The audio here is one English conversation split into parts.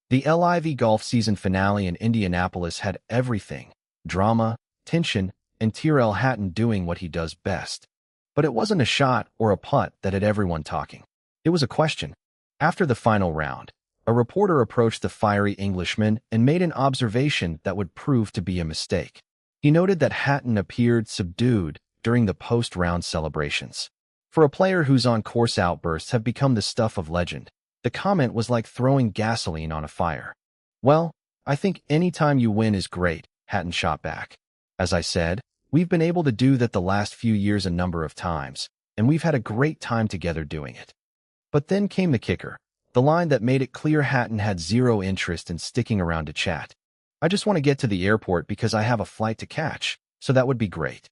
The LIV Golf season finale in Indianapolis had everything: drama, tension, and Tyrrell Hatton doing what he does best. But it wasn't a shot or a putt that had everyone talking. It was a question. After the final round, a reporter approached the fiery Englishman and made an observation that would prove to be a mistake. He noted that Hatton appeared subdued during the post-round celebrations. For a player whose on-course outbursts have become the stuff of legend, the comment was like throwing gasoline on a fire. "Well, I think any time you win is great," Hatton shot back. "As I said, we've been able to do that the last few years a number of times, and we've had a great time together doing it." But then came the kicker, the line that made it clear Hatton had zero interest in sticking around to chat. "I just want to get to the airport because I have a flight to catch, so that would be great."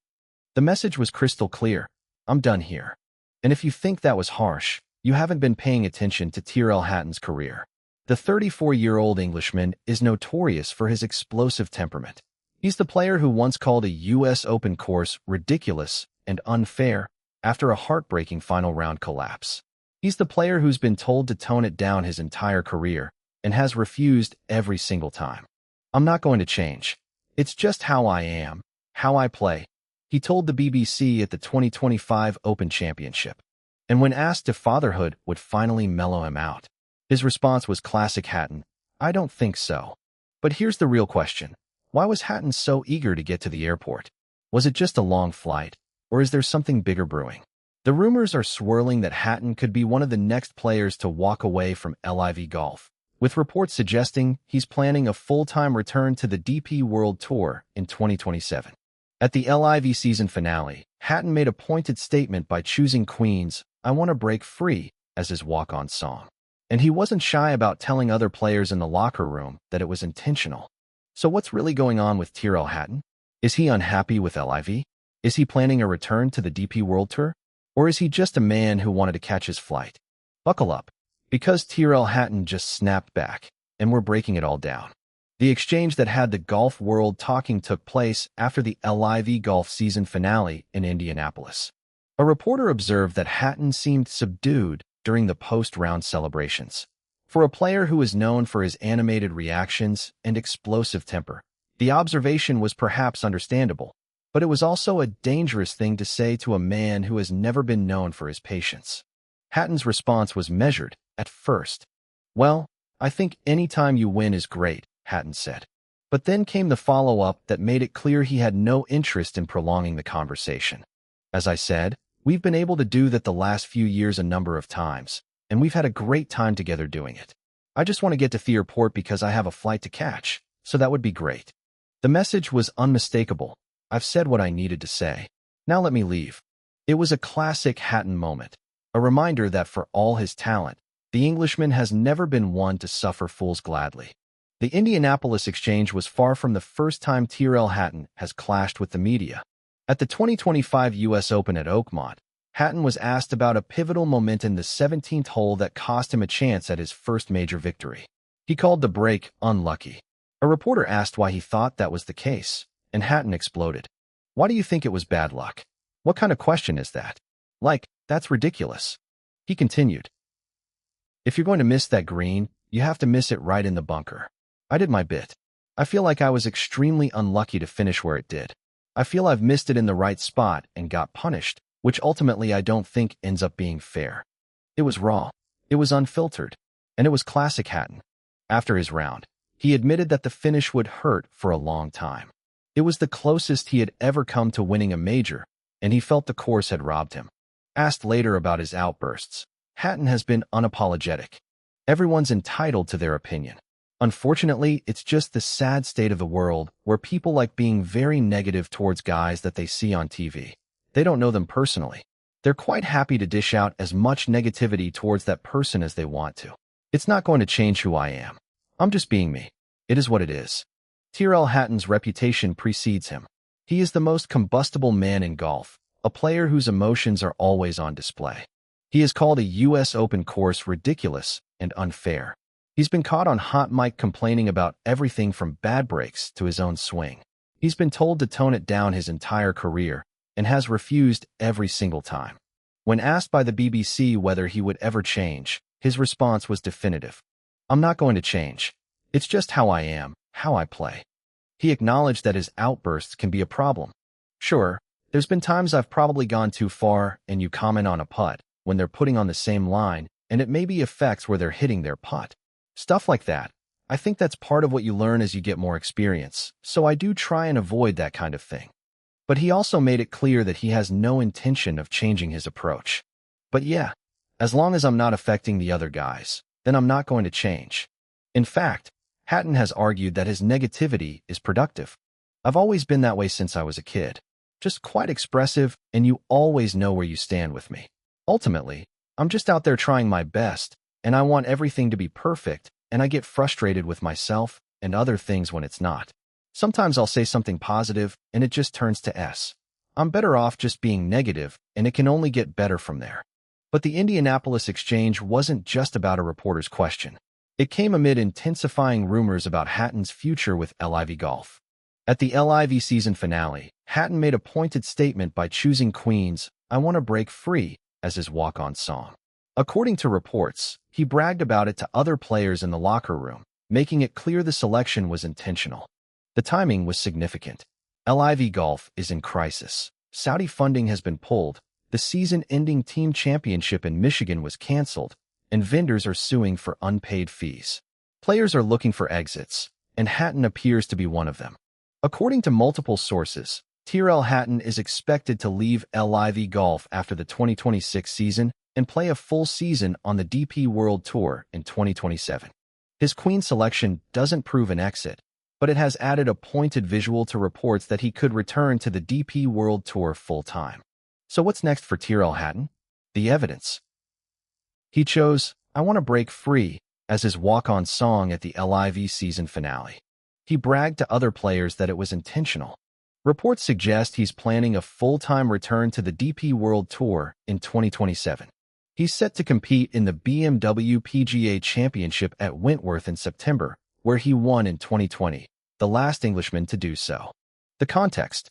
The message was crystal clear: "I'm done here." And if you think that was harsh, you haven't been paying attention to Tyrrell Hatton's career. The 34-year-old Englishman is notorious for his explosive temperament. He's the player who once called a U.S. Open course ridiculous and unfair after a heartbreaking final round collapse. He's the player who's been told to tone it down his entire career and has refused every single time. "I'm not going to change. It's just how I am, how I play," he told the BBC at the 2025 Open Championship. And when asked if fatherhood would finally mellow him out, his response was classic Hatton: "I don't think so." But here's the real question. Why was Hatton so eager to get to the airport? Was it just a long flight, or is there something bigger brewing? The rumors are swirling that Hatton could be one of the next players to walk away from LIV Golf, with reports suggesting he's planning a full-time return to the DP World Tour in 2027. At the LIV season finale, Hatton made a pointed statement by choosing Queen's "I Want to Break Free" as his walk-on song. And he wasn't shy about telling other players in the locker room that it was intentional. So what's really going on with Tyrrell Hatton? Is he unhappy with LIV? Is he planning a return to the DP World Tour? Or is he just a man who wanted to catch his flight? Buckle up, because Tyrrell Hatton just snapped back, and we're breaking it all down. The exchange that had the golf world talking took place after the LIV Golf season finale in Indianapolis. A reporter observed that Hatton seemed subdued during the post-round celebrations. For a player who is known for his animated reactions and explosive temper, the observation was perhaps understandable, but it was also a dangerous thing to say to a man who has never been known for his patience. Hatton's response was measured at first. "Well, I think any time you win is great," Hatton said. But then came the follow-up that made it clear he had no interest in prolonging the conversation. "As I said, we've been able to do that the last few years a number of times, and we've had a great time together doing it. I just want to get to the airport because I have a flight to catch, so that would be great." The message was unmistakable. "I've said what I needed to say. Now let me leave." It was a classic Hatton moment, a reminder that for all his talent, the Englishman has never been one to suffer fools gladly. The Indianapolis exchange was far from the first time Tyrrell Hatton has clashed with the media. At the 2025 U.S. Open at Oakmont, Hatton was asked about a pivotal moment in the 17th hole that cost him a chance at his first major victory. He called the break unlucky. A reporter asked why he thought that was the case, and Hatton exploded. "Why do you think it was bad luck? What kind of question is that? Like, that's ridiculous." He continued, "If you're going to miss that green, you have to miss it right in the bunker. I did my bit. I feel like I was extremely unlucky to finish where it did. I feel I've missed it in the right spot and got punished, which ultimately I don't think ends up being fair." It was raw. It was unfiltered. And it was classic Hatton. After his round, he admitted that the finish would hurt for a long time. It was the closest he had ever come to winning a major, and he felt the course had robbed him. Asked later about his outbursts, Hatton has been unapologetic. "Everyone's entitled to their opinion. Unfortunately, it's just the sad state of the world where people like being very negative towards guys that they see on TV. They don't know them personally. They're quite happy to dish out as much negativity towards that person as they want to. It's not going to change who I am. I'm just being me. It is what it is." Tyrrell Hatton's reputation precedes him. He is the most combustible man in golf, a player whose emotions are always on display. He has called a U.S. Open course ridiculous and unfair. He's been caught on hot mic complaining about everything from bad breaks to his own swing. He's been told to tone it down his entire career and has refused every single time. When asked by the BBC whether he would ever change, his response was definitive. "I'm not going to change. It's just how I am, how I play. He acknowledged that his outbursts can be a problem. Sure, there's been times I've probably gone too far and you comment on a putt when they're putting on the same line and it maybe affects where they're hitting their putt. Stuff like that. I think that's part of what you learn as you get more experience, so I do try and avoid that kind of thing. But he also made it clear that he has no intention of changing his approach. But yeah, as long as I'm not affecting the other guys, then I'm not going to change. In fact, Hatton has argued that his negativity is productive. I've always been that way since I was a kid. Just quite expressive, and you always know where you stand with me. Ultimately, I'm just out there trying my best, and I want everything to be perfect, and I get frustrated with myself and other things when it's not. Sometimes I'll say something positive, and it just turns to S. I'm better off just being negative, and it can only get better from there. But the Indianapolis exchange wasn't just about a reporter's question. It came amid intensifying rumors about Hatton's future with LIV Golf. At the LIV season finale, Hatton made a pointed statement by choosing Queen's "I Want to Break Free" as his walk-on song. According to reports, he bragged about it to other players in the locker room, making it clear the selection was intentional. The timing was significant. LIV Golf is in crisis. Saudi funding has been pulled, the season-ending team championship in Michigan was canceled, and vendors are suing for unpaid fees. Players are looking for exits, and Hatton appears to be one of them. According to multiple sources, Tyrrell Hatton is expected to leave LIV Golf after the 2026 season and play a full season on the DP World Tour in 2027. His Queen selection doesn't prove an exit, but it has added a pointed visual to reports that he could return to the DP World Tour full-time. So what's next for Tyrrell Hatton? The evidence. He chose "I Want to Break Free" as his walk-on song at the LIV season finale. He bragged to other players that it was intentional. Reports suggest he's planning a full-time return to the DP World Tour in 2027. He's set to compete in the BMW PGA Championship at Wentworth in September, where he won in 2020, the last Englishman to do so. The context.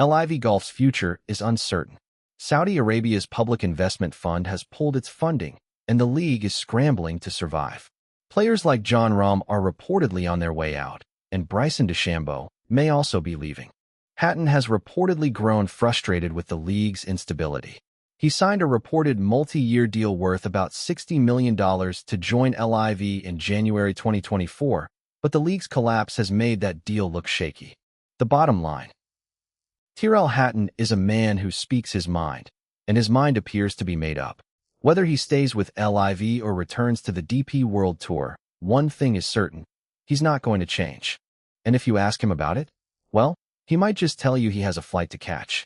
LIV Golf's future is uncertain. Saudi Arabia's public investment fund has pulled its funding, and the league is scrambling to survive. Players like Jon Rahm are reportedly on their way out, and Bryson DeChambeau may also be leaving. Hatton has reportedly grown frustrated with the league's instability. He signed a reported multi-year deal worth about $60 million to join LIV in January 2024, but the league's collapse has made that deal look shaky. The bottom line. Tyrrell Hatton is a man who speaks his mind, and his mind appears to be made up. Whether he stays with LIV or returns to the DP World Tour, one thing is certain: he's not going to change. And if you ask him about it, well, he might just tell you he has a flight to catch.